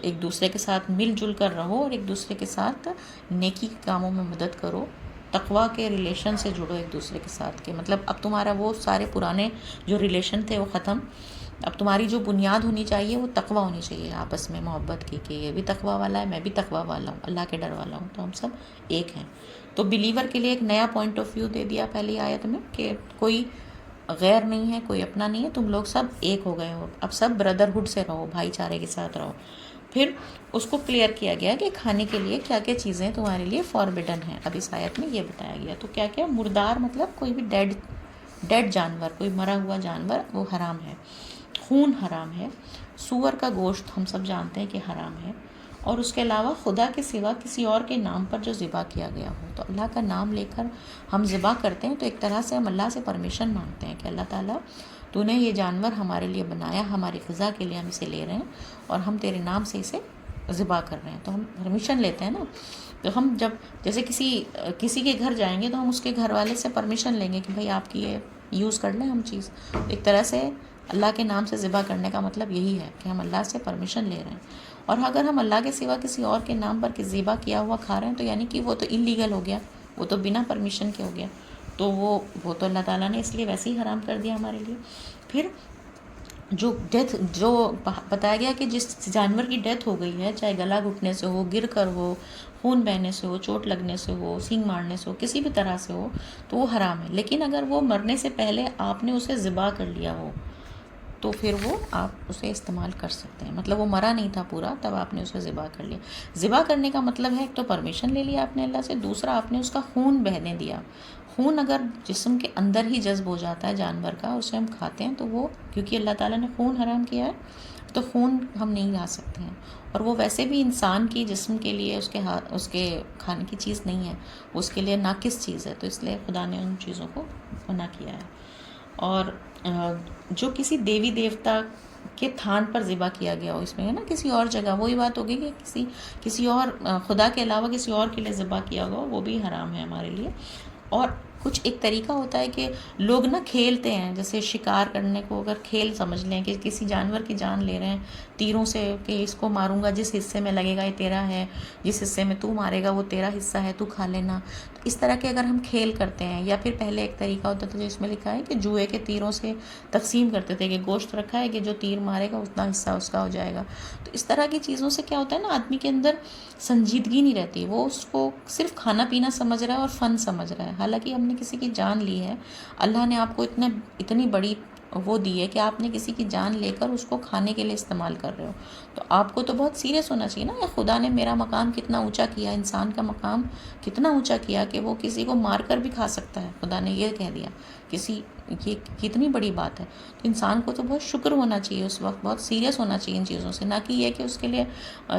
S1: ایک دوسرے کے ساتھ مل جل کر رہو اور ایک دوسرے کے ساتھ نیکی کے کاموں میں مدد کرو, تقویٰ کے ریلیشن سے جڑو ایک دوسرے کے ساتھ. کہ مطلب اب تمہارا وہ سارے پرانے جو ریلیشن تھے وہ ختم, اب تمہاری جو بنیاد ہونی چاہیے وہ تقویٰ ہونی چاہیے آپس میں محبت کی, کہ یہ بھی تقویٰ والا ہے, میں بھی تقویٰ والا ہوں, اللہ کے ڈر والا ہوں, تو ہم سب ایک ہیں. تو بلیور کے لیے ایک نیا پوائنٹ آف ویو دے دیا پہلی آیت میں کہ کوئی غیر نہیں ہے، کوئی اپنا نہیں ہے، تم لوگ سب ایک ہو گئے ہو، اب سب بردرہڈ سے رہو، بھائی چارے کے ساتھ رہو۔ پھر اس کو کلیئر کیا گیا کہ کھانے کے لیے کیا کیا چیزیں تمہارے لیے فاربیڈن ہیں، اب اس آیت میں یہ بتایا گیا۔ تو کیا کیا؟ مردار مطلب کوئی بھی ڈیڈ جانور، کوئی مرا ہوا جانور وہ حرام ہے، خون حرام ہے، سور کا گوشت ہم سب جانتے ہیں کہ حرام ہے، اور اس کے علاوہ خدا کے سوا کسی اور کے نام پر جو ذبح کیا گیا ہو۔ تو اللہ کا نام لے کر ہم ذبح کرتے ہیں تو ایک طرح سے ہم اللہ سے پرمیشن مانگتے ہیں کہ اللہ تعالیٰ تو نے یہ جانور ہمارے لیے بنایا، ہماری غذا کے لیے ہم اسے لے رہے ہیں اور ہم تیرے نام سے اسے ذبح کر رہے ہیں، تو ہم پرمیشن لیتے ہیں نا۔ تو ہم جب جیسے کسی کے گھر جائیں گے تو ہم اس کے گھر والے سے پرمیشن لیں گے کہ بھائی آپ کی یہ یوز کر لیں ہم چیز۔ ایک طرح سے اللہ کے نام سے ذبح کرنے کا مطلب یہی ہے کہ ہم اللہ سے پرمیشن لے رہے ہیں، اور اگر ہم اللہ کے سوا کسی اور کے نام پر ذبح کیا ہوا کھا رہے ہیں تو یعنی کہ وہ تو انلیگل ہو گیا، وہ تو بنا پرمیشن کے ہو گیا، تو وہ تو اللہ تعالیٰ نے اس لیے ویسے ہی حرام کر دیا ہمارے لیے۔ پھر جو بتایا گیا کہ جس جانور کی ڈیتھ ہو گئی ہے، چاہے گلا گھٹنے سے ہو، گر کر ہو، خون بہنے سے ہو، چوٹ لگنے سے ہو، سینگ مارنے سے ہو، کسی بھی طرح سے ہو تو وہ حرام ہے۔ لیکن اگر وہ مرنے سے پہلے آپ نے اسے ذبح کر لیا ہو تو پھر وہ آپ اسے استعمال کر سکتے ہیں، مطلب وہ مرا نہیں تھا پورا، تب آپ نے اسے ذبح کر لیا۔ ذبح کرنے کا مطلب ہے ایک تو پرمیشن لے لیا آپ نے اللہ سے، دوسرا آپ نے اس کا خون بہنے دیا۔ خون اگر جسم کے اندر ہی جذب ہو جاتا ہے جانور کا، اسے ہم کھاتے ہیں تو وہ، کیونکہ اللہ تعالیٰ نے خون حرام کیا ہے تو خون ہم نہیں کھا سکتے ہیں، اور وہ ویسے بھی انسان کی جسم کے لیے اس کے کھانے کی چیز نہیں ہے، اس کے لیے ناقص چیز ہے، تو اس لیے خدا نے ان چیزوں کو منع کیا ہے۔ اور جو کسی دیوی دیوتا کے تھان پر ذبح کیا گیا ہو، اس میں ہے نا کسی اور جگہ، وہی بات ہوگی کہ کسی اور خدا کے علاوہ کسی اور کے لیے ذبح کیا ہوا، وہ بھی حرام ہے ہمارے لیے۔ اور کچھ ایک طریقہ ہوتا ہے کہ لوگ نا کھیلتے ہیں، جیسے شکار کرنے کو اگر کھیل سمجھ لیں کہ کسی جانور کی جان لے رہے ہیں تیروں سے، کہ اس کو ماروں گا، جس حصے میں لگے گا یہ تیرا ہے، جس حصے میں تو مارے گا وہ تیرا حصہ ہے، تو کھا لینا۔ تو اس طرح کے اگر ہم کھیل کرتے ہیں، یا پھر پہلے ایک طریقہ ہوتا تھا جو اس میں لکھا ہے کہ جوئے کے تیروں سے تقسیم کرتے تھے، کہ گوشت رکھا ہے کہ جو تیر مارے گا اتنا حصہ اس کا ہو جائے گا۔ تو اس طرح کی چیزوں سے کیا ہوتا ہے نا، آدمی کے اندر سنجیدگی نہیں رہتی، وہ اس کو صرف کھانا پینا سمجھ رہا ہے اور فن سمجھ رہا ہے، حالانکہ ہم نے کسی کی جان لی ہے۔ اللہ نے آپ کو اتنی بڑی وہ دی ہے کہ آپ نے کسی کی جان لے کر اس کو کھانے کے لیے استعمال کر رہے ہو، تو آپ کو تو بہت سیریس ہونا چاہیے نا۔ خدا نے میرا مقام کتنا اونچا کیا، انسان کا مقام کتنا اونچا کیا کہ وہ کسی کو مار کر بھی کھا سکتا ہے، خدا نے یہ کہہ دیا، یہ کتنی بڑی بات ہے۔ تو انسان کو تو بہت شکر ہونا چاہیے اس وقت، بہت سیریس ہونا چاہیے ان چیزوں سے، نہ کہ یہ کہ اس کے لیے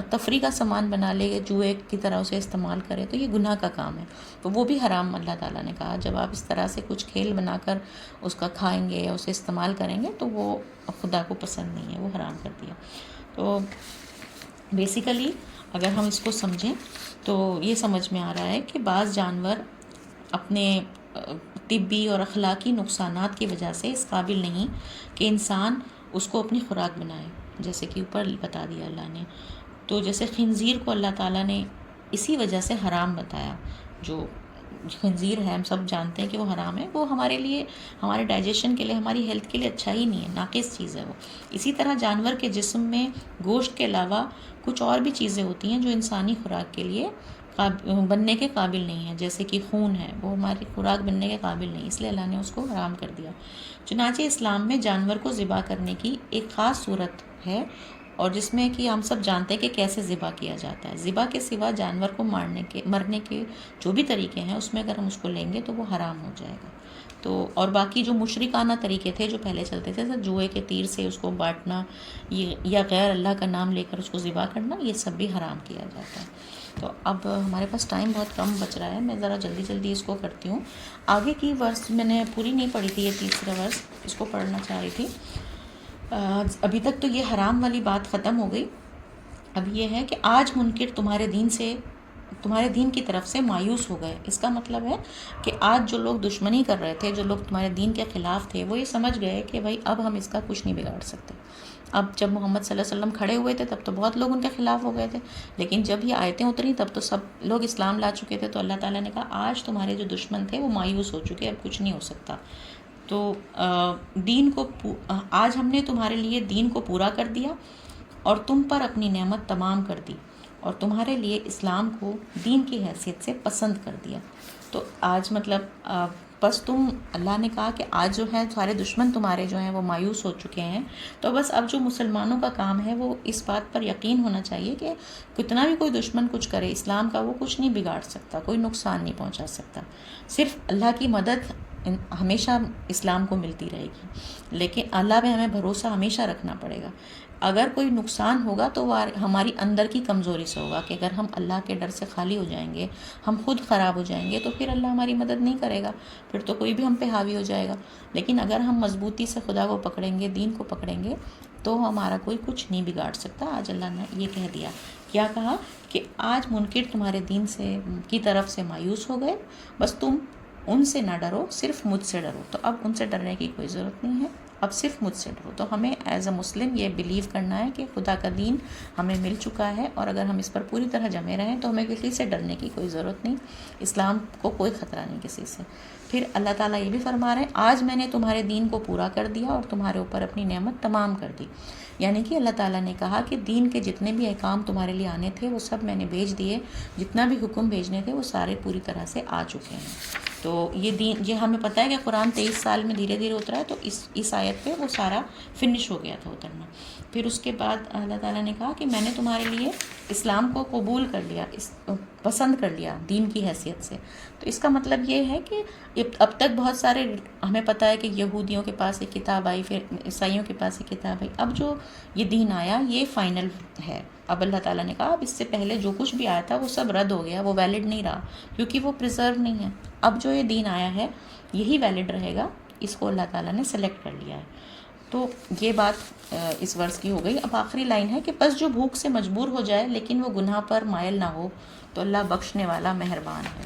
S1: تفریح کا سامان بنا لے، جوئے کی طرح اسے استعمال کرے، تو یہ گناہ کا کام ہے، تو وہ بھی حرام اللہ تعالیٰ نے کہا۔ جب آپ اس طرح سے کچھ کھیل بنا کر اس کا کھائیں گے یا اسے استعمال کریں گے تو وہ خدا کو پسند نہیں ہے، وہ حرام کر دیا۔ تو بیسیکلی اگر ہم اس کو سمجھیں تو یہ سمجھ میں آ رہا ہے کہ بعض جانور اپنے طبی اور اخلاقی نقصانات کی وجہ سے اس قابل نہیں کہ انسان اس کو اپنی خوراک بنائے، جیسے کہ اوپر بتا دیا اللہ نے۔ تو جیسے خنزیر کو اللہ تعالیٰ نے اسی وجہ سے حرام بتایا، جو خنزیر ہے ہم سب جانتے ہیں کہ وہ حرام ہے، وہ ہمارے لیے، ہمارے ڈائجیشن کے لیے، ہماری ہیلتھ کے لیے اچھا ہی نہیں ہے، ناقص چیز ہے وہ۔ اسی طرح جانور کے جسم میں گوشت کے علاوہ کچھ اور بھی چیزیں ہوتی ہیں جو انسانی خوراک کے لیے بننے کے قابل نہیں ہیں، جیسے کہ خون ہے، وہ ہماری خوراک بننے کے قابل نہیں، اس لیے اللہ نے اس کو حرام کر دیا۔ چنانچہ اسلام میں جانور کو ذبح کرنے کی ایک خاص صورت ہے، اور جس میں کہ ہم سب جانتے ہیں کہ کیسے ذبح کیا جاتا ہے۔ ذبح کے سوا جانور کو مرنے کے جو بھی طریقے ہیں اس میں اگر ہم اس کو لیں گے تو وہ حرام ہو جائے گا۔ تو اور باقی جو مشرکانہ طریقے تھے جو پہلے چلتے تھے، جوئے کے تیر سے اس کو بانٹنا یا غیر اللہ کا نام لے کر اس کو ذبح کرنا، یہ سب بھی حرام کیا جاتا ہے۔ تو اب ہمارے پاس ٹائم بہت کم بچ رہا ہے، میں ذرا جلدی اس کو کرتی ہوں۔ آگے کی ورس میں نے پوری نہیں پڑھی تھی، یہ تیسرا ورس اس کو پڑھنا چاہ رہی تھی۔ ابھی تک تو یہ حرام والی بات ختم ہو گئی، اب یہ ہے کہ آج منکر تمہارے دین کی طرف سے مایوس ہو گئے۔ اس کا مطلب ہے کہ آج جو لوگ دشمنی کر رہے تھے، جو لوگ تمہارے دین کے خلاف تھے، وہ یہ سمجھ گئے کہ بھائی اب ہم اس کا کچھ نہیں بگاڑ سکتے۔ اب جب محمد صلی اللہ علیہ وسلم کھڑے ہوئے تھے تب تو بہت لوگ ان کے خلاف ہو گئے تھے، لیکن جب یہ آیتیں اتری تب تو سب لوگ اسلام لا چکے تھے، تو اللہ تعالیٰ نے کہا آج تمہارے جو دشمن تھے وہ مایوس ہو چکے، اب کچھ نہیں ہو سکتا۔ تو آج ہم نے تمہارے لیے دین کو پورا کر دیا اور تم پر اپنی نعمت تمام کر دی، اور تمہارے لیے اسلام کو دین کی حیثیت سے پسند کر دیا۔ تو آج مطلب بس تم، اللہ نے کہا کہ آج جو ہے سارے دشمن تمہارے جو ہیں وہ مایوس ہو چکے ہیں، تو بس اب جو مسلمانوں کا کام ہے وہ اس بات پر یقین ہونا چاہیے کہ کتنا بھی کوئی دشمن کچھ کرے، اسلام کا وہ کچھ نہیں بگاڑ سکتا، کوئی نقصان نہیں پہنچا سکتا، صرف اللہ کی مدد ہمیشہ اسلام کو ملتی رہے گی، لیکن اللہ پہ ہمیں بھروسہ ہمیشہ رکھنا پڑے گا۔ اگر کوئی نقصان ہوگا تو وہ ہماری اندر کی کمزوری سے ہوگا، کہ اگر ہم اللہ کے ڈر سے خالی ہو جائیں گے، ہم خود خراب ہو جائیں گے، تو پھر اللہ ہماری مدد نہیں کرے گا، پھر تو کوئی بھی ہم پہ حاوی ہو جائے گا۔ لیکن اگر ہم مضبوطی سے خدا کو پکڑیں گے، دین کو پکڑیں گے، تو ہمارا کوئی کچھ نہیں بگاڑ سکتا۔ آج اللہ نے یہ کہہ دیا، کیا کہا کہ آج منکر تمہارے دین سے کی طرف سے مایوس ہو گئے، بس تم ان سے نہ ڈرو، صرف مجھ سے ڈرو۔ تو اب ان سے ڈرنے کی کوئی ضرورت نہیں ہے، اب صرف مجھ سے ڈرو۔ تو ہمیں ایز اے مسلم یہ بلیو کرنا ہے کہ خدا کا دین ہمیں مل چکا ہے، اور اگر ہم اس پر پوری طرح جمے رہیں تو ہمیں کسی سے ڈرنے کی کوئی ضرورت نہیں، اسلام کو کوئی خطرہ نہیں کسی سے۔ پھر اللہ تعالیٰ یہ بھی فرما رہے ہیں، آج میں نے تمہارے دین کو پورا کر دیا اور تمہارے اوپر اپنی نعمت تمام کر دی۔ یعنی کہ اللہ تعالیٰ نے کہا کہ دین کے جتنے بھی احکام تمہارے لیے آنے تھے وہ سب میں نے بھیج دیے، جتنا بھی حکم بھیجنے تھے وہ سارے پوری طرح سے آ چکے ہیں۔ تو یہ دین، یہ ہمیں پتہ ہے کہ قرآن 23 سال میں دھیرے دھیرے اترا ہے، تو اس آیت پہ وہ سارا فنش ہو گیا تھا اترنا۔ پھر اس کے بعد اللہ تعالیٰ نے کہا کہ میں نے تمہارے لیے اسلام کو قبول کر لیا، پسند کر لیا دین کی حیثیت سے۔ تو اس کا مطلب یہ ہے کہ اب تک بہت سارے، ہمیں پتہ ہے کہ یہودیوں کے پاس ایک کتاب آئی، پھر عیسائیوں کے پاس ایک کتاب آئی، اب جو یہ دین آیا یہ فائنل ہے۔ اب اللہ تعالیٰ نے کہا اب اس سے پہلے جو کچھ بھی آیا تھا وہ سب رد ہو گیا، وہ ویلڈ نہیں رہا، کیونکہ وہ پریزرو نہیں ہے۔ اب جو یہ دین آیا ہے یہی ویلڈ رہے گا، اس کو اللہ تعالیٰ نے سلیکٹ کر لیا ہے۔ تو یہ بات اس ورس کی ہو گئی۔ اب آخری لائن ہے کہ بس جو بھوک سے مجبور ہو جائے لیکن وہ گناہ پر مائل نہ ہو تو اللہ بخشنے والا مہربان ہے۔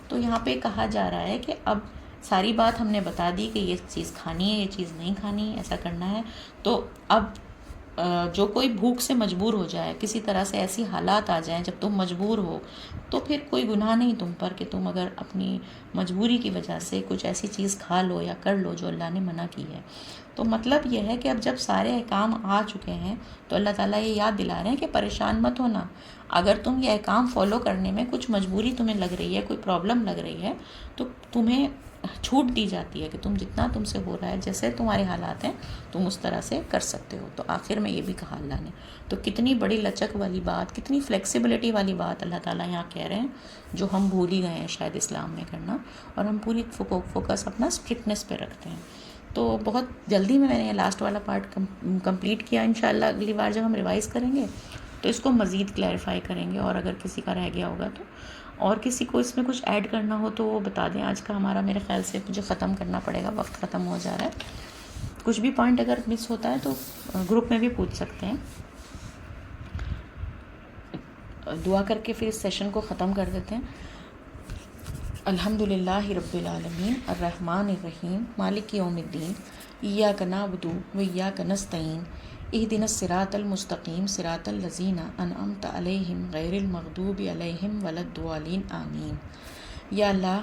S1: تو یہاں پہ کہا جا رہا ہے کہ اب ساری بات ہم نے بتا دی کہ یہ چیز کھانی ہے، یہ چیز نہیں کھانی، ایسا کرنا ہے۔ تو اب جو کوئی بھوک سے مجبور ہو جائے، کسی طرح سے ایسی حالات آ جائیں جب تم مجبور ہو، تو پھر کوئی گناہ نہیں تم پر کہ تم اگر اپنی مجبوری کی وجہ سے کچھ ایسی چیز کھا لو یا کر لو جو اللہ نے منع کی ہے۔ تو مطلب یہ ہے کہ اب جب سارے احکام آ چکے ہیں تو اللہ تعالیٰ یہ یاد دلا رہے ہیں کہ پریشان مت ہونا، اگر تم یہ احکام فالو کرنے میں کچھ مجبوری تمہیں لگ رہی ہے، کوئی پرابلم لگ رہی ہے، تو تمہیں چھوٹ دی جاتی ہے کہ تم جتنا تم سے ہو رہا ہے، جیسے تمہارے حالات ہیں تم اس طرح سے کر سکتے ہو۔ تو آخر میں یہ بھی کہا اللہ نے، تو کتنی بڑی لچک والی بات، کتنی فلیکسیبلٹی والی بات اللہ تعالیٰ یہاں کہہ رہے ہیں، جو ہم بھول ہی گئے ہیں شاید اسلام میں کرنا، اور ہم پوری فوکس اپنا اسٹرکٹنس پہ رکھتے ہیں۔ تو بہت جلدی میں نے یہ لاسٹ والا پارٹ کمپلیٹ کیا، انشاءاللہ اگلی بار جب ہم ریوائز کریں گے تو اس کو مزید کلیریفائی کریں گے، اور اگر کسی کا رہ گیا ہوگا تو، اور کسی کو اس میں کچھ ایڈ کرنا ہو تو وہ بتا دیں۔ آج کا ہمارا میرے خیال سے مجھے ختم کرنا پڑے گا، وقت ختم ہو جا رہا ہے۔ کچھ بھی پوائنٹ اگر مس ہوتا ہے تو گروپ میں بھی پوچھ سکتے ہیں۔ دعا کر کے پھر اس سیشن کو ختم کر دیتے ہیں۔ الحمدللہ رب العالمین الرحمن الرحیم مالک یوم الدین ایاک نعبد و ایاک نستعین اہدنا الصراط المستقیم صراط الذین انعمت علیہم غیر المغضوب علیہم ولا الضالین آمین۔ یا اللہ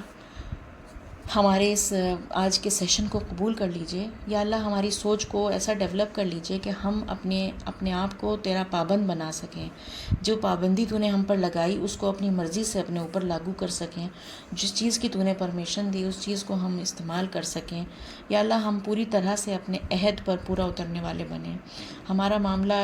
S1: ہمارے اس آج کے سیشن کو قبول کر لیجئے، یا اللہ ہماری سوچ کو ایسا ڈیولپ کر لیجئے کہ ہم اپنے آپ کو تیرا پابند بنا سکیں، جو پابندی تو نے ہم پر لگائی اس کو اپنی مرضی سے اپنے اوپر لاگو کر سکیں، جس چیز کی تو نے پرمیشن دی اس چیز کو ہم استعمال کر سکیں۔ یا اللہ ہم پوری طرح سے اپنے عہد پر پورا اترنے والے بنیں، ہمارا معاملہ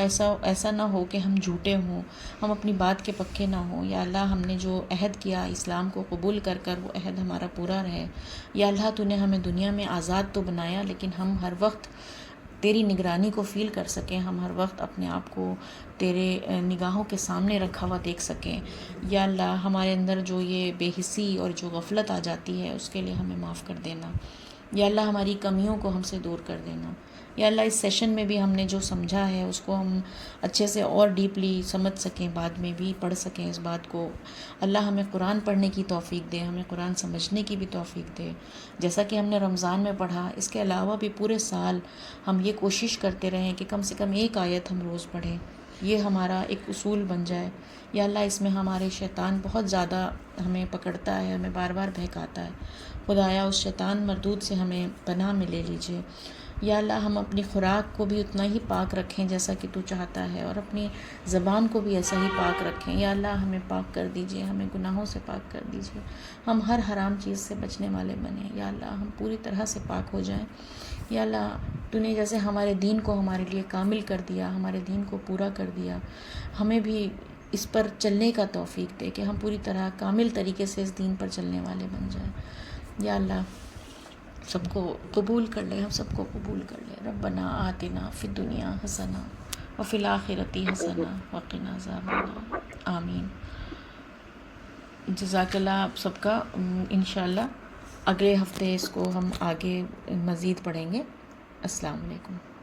S1: ایسا نہ ہو کہ ہم جھوٹے ہوں، ہم اپنی بات کے پکے نہ ہوں۔ یا اللہ ہم نے جو عہد کیا اسلام کو قبول کر وہ عہد ہمارا پورا رہے۔ یا اللہ تو نے ہمیں دنیا میں آزاد تو بنایا، لیکن ہم ہر وقت تیری نگرانی کو فیل کر سکیں، ہم ہر وقت اپنے آپ کو تیرے نگاہوں کے سامنے رکھا ہوا دیکھ سکیں۔ یا اللہ ہمارے اندر جو یہ بے حسی اور جو غفلت آ جاتی ہے اس کے لیے ہمیں معاف کر دینا۔ یا اللہ ہماری کمیوں کو ہم سے دور کر دینا۔ یا اللہ اس سیشن میں بھی ہم نے جو سمجھا ہے اس کو ہم اچھے سے اور ڈیپلی سمجھ سکیں، بعد میں بھی پڑھ سکیں اس بات کو۔ اللہ ہمیں قرآن پڑھنے کی توفیق دے، ہمیں قرآن سمجھنے کی بھی توفیق دے، جیسا کہ ہم نے رمضان میں پڑھا۔ اس کے علاوہ بھی پورے سال ہم یہ کوشش کرتے رہیں کہ کم سے کم ایک آیت ہم روز پڑھیں، یہ ہمارا ایک اصول بن جائے۔ یا اللہ اس میں ہمارے شیطان بہت زیادہ ہمیں پکڑتا ہے، ہمیں بار بار بہکاتا ہے، خدایا اس شیطان مردود سے ہمیں پناہ میں لے لیجئے۔ یا اللہ ہم اپنی خوراک کو بھی اتنا ہی پاک رکھیں جیسا کہ تو چاہتا ہے، اور اپنی زبان کو بھی ایسا ہی پاک رکھیں۔ یا اللہ ہمیں پاک کر دیجئے، ہمیں گناہوں سے پاک کر دیجئے، ہم ہر حرام چیز سے بچنے والے بنیں۔ یا اللہ ہم پوری طرح سے پاک ہو جائیں۔ یا اللہ تو نے جیسے ہمارے دین کو ہمارے لیے کامل کر دیا، ہمارے دین کو پورا کر دیا، ہمیں بھی اس پر چلنے کا توفیق دے کہ ہم پوری طرح کامل طریقے سے اس دین پر چلنے والے بن جائیں۔ یا اللہ سب کو قبول کر لے، ہم سب کو قبول کر لے۔ ربنا آتنا فی الدنیا حسنہ وفی الآخرۃ حسنہ وقنا عذاب النار، آمین۔ جزاک اللہ آپ سب کا۔ انشاءاللہ اگلے ہفتے اس کو ہم آگے مزید پڑھیں گے۔ السلام علیکم۔